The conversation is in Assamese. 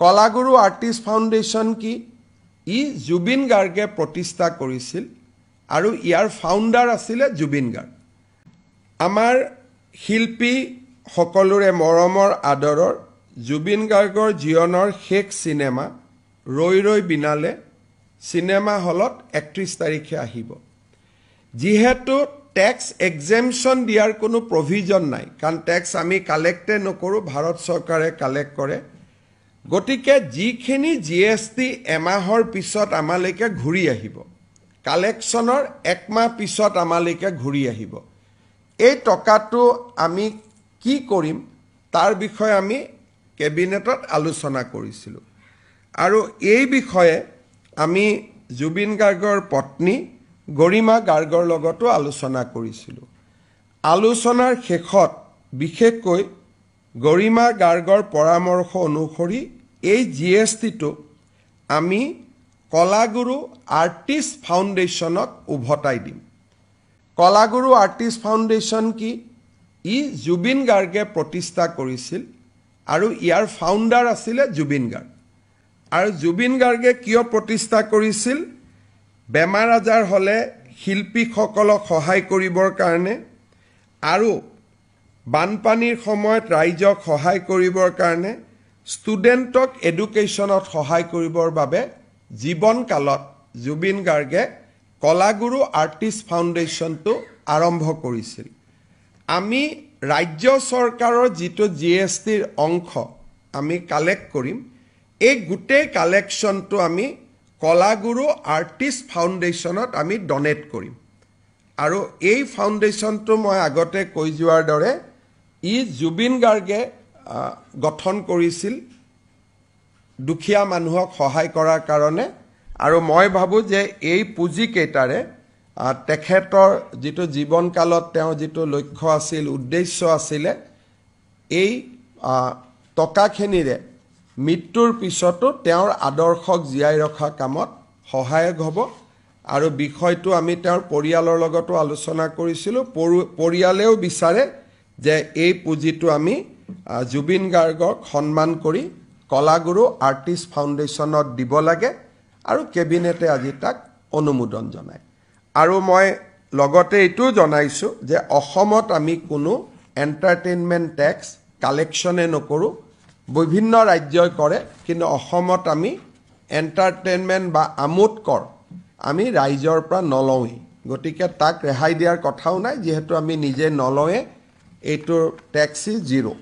কলাগুৰু আৰ্টিষ্ট ফাউণ্ডেশ্যন কি ই জুবিন গাৰ্গে প্ৰতিষ্ঠা কৰিছিল আৰু ইয়াৰ ফাউণ্ডাৰ আছিল জুবিন গাৰ্গ আমাৰ শিল্পী সকলোৰে মৰমৰ আদৰৰ জুবিন গাৰ্গৰ জীৱনৰ শেষ সিনেমা ৰৈ ৰৈ বিনালে সিনেমা হলত 31 তাৰিখে আহিব যিহেতু ট্যাক্স এক্সেম্পশন দিয়াৰ কোনো প্ৰভিজন নাই কাৰণ ট্যাক্স আমি কালেক্টে নকৰো ভাৰত চৰকাৰে কালেক্ট কৰে গতিকে যিখিনি জিএসটি এমাহৰ পিছত আমালৈকে ঘূৰি আহিব কালেকশনৰ এক মাহ পিছত আমালৈকে ঘূৰি আহিব এই টকাটো আমি কি কৰিম তাৰ বিষয়ে আমি কেবিনেটত আলোচনা কৰিছিলো আৰু এই বিষয়ে আমি জুবিন গাৰ্গৰ পত্নী গৰিমা গাৰ্গৰ লগতো আলোচনা কৰিছিলো আলোচনাৰ শেষত বিশেষকৈ গৰিমা গাৰ্গৰ পৰামৰ্শ অনুসৰি এই জিএসটিটো আমি কলাগুৰু আৰ্টিষ্ট ফাউণ্ডেশ্যনক উভতাই দিম কলাগুৰু আৰ্টিষ্ট ফাউণ্ডেশ্যন কি ই জুবিন গাৰ্গে প্ৰতিষ্ঠা কৰিছিল আৰু ইয়াৰ ফাউণ্ডাৰ আছিল জুবিন গাৰ্গ আৰু জুবিন গাৰ্গে কিয় প্ৰতিষ্ঠা কৰিছিল বেমাৰ আজাৰ হলে শিল্পীসকলক সহায় কৰিবৰ কাৰণে আৰু বানপানীৰ সময়ত ৰাইজক সহায় কৰিবৰ কাৰণে ষ্টুডেণ্টক এডুকেশ্যনত সহায় কৰিবৰ বাবে জীৱন কালত জুবিন গাৰ্গে কলাগুৰু আৰ্টিষ্ট ফাউণ্ডেশ্যনটো আৰম্ভ কৰিছিল আমি ৰাজ্য চৰকাৰৰ যেটো জিএসটিৰ অংশ আমি কালেক্ট কৰিম এই গুটে কালেকশনটো আমি কলাগুৰু আৰ্টিষ্ট ফাউণ্ডেশ্যনত আমি ডনেট কৰিম আৰু এই ফাউণ্ডেশ্যনটো মই আগতে কৈ যোৱাৰ দৰে ই জুবিন গাৰ্গে গঠন কৰিছিল দুখীয়া মানুহক সহায় কৰাৰ কাৰণে আৰু মই ভাবো যে এই পুঁজি কেইটাৰে তেখেতৰ যেটো জীৱন কালত তেওঁ যেটো লক্ষ্য আছিল উদ্দেশ্য আছিল এই টকাখিনিৰে মৃত্যুৰ পিছতো তেওঁৰ আদৰ্শক জীয়াই ৰখা কামত সহায়ক হ'ব আৰু বিষয়টো আমি তেওঁৰ পৰিয়ালৰ লগতো আলোচনা কৰিছিলো পৰিয়ালেও বিচাৰে যে এই পুঁজিটো আমি জুবিন গাৰ্গক সন্মান কৰি কলাগুৰু আৰ্টিষ্ট ফাউণ্ডেশ্যনত দিব লাগে আৰু কেবিনেটে আজি তাক অনুমোদন জনায় আৰু মই লগতে এটো জনাইছো যে অসমত আমি কোনো এন্টাৰটেইনমেন্ট ট্যাক্স কালেকশনে নকৰো বিভিন্ন ৰাজ্যই কৰে কিন্তু অসমত আমি এন্টাৰটেইনমেন্ট বা আমোদ কৰ আমি ৰাইজৰ পৰা নলওই গতিকে তাক ৰেহাই দিয়াৰ কথাও নাই যেহেতু আমি নিজে নলওয়ে এইটো ট্যাক্সি জিৰো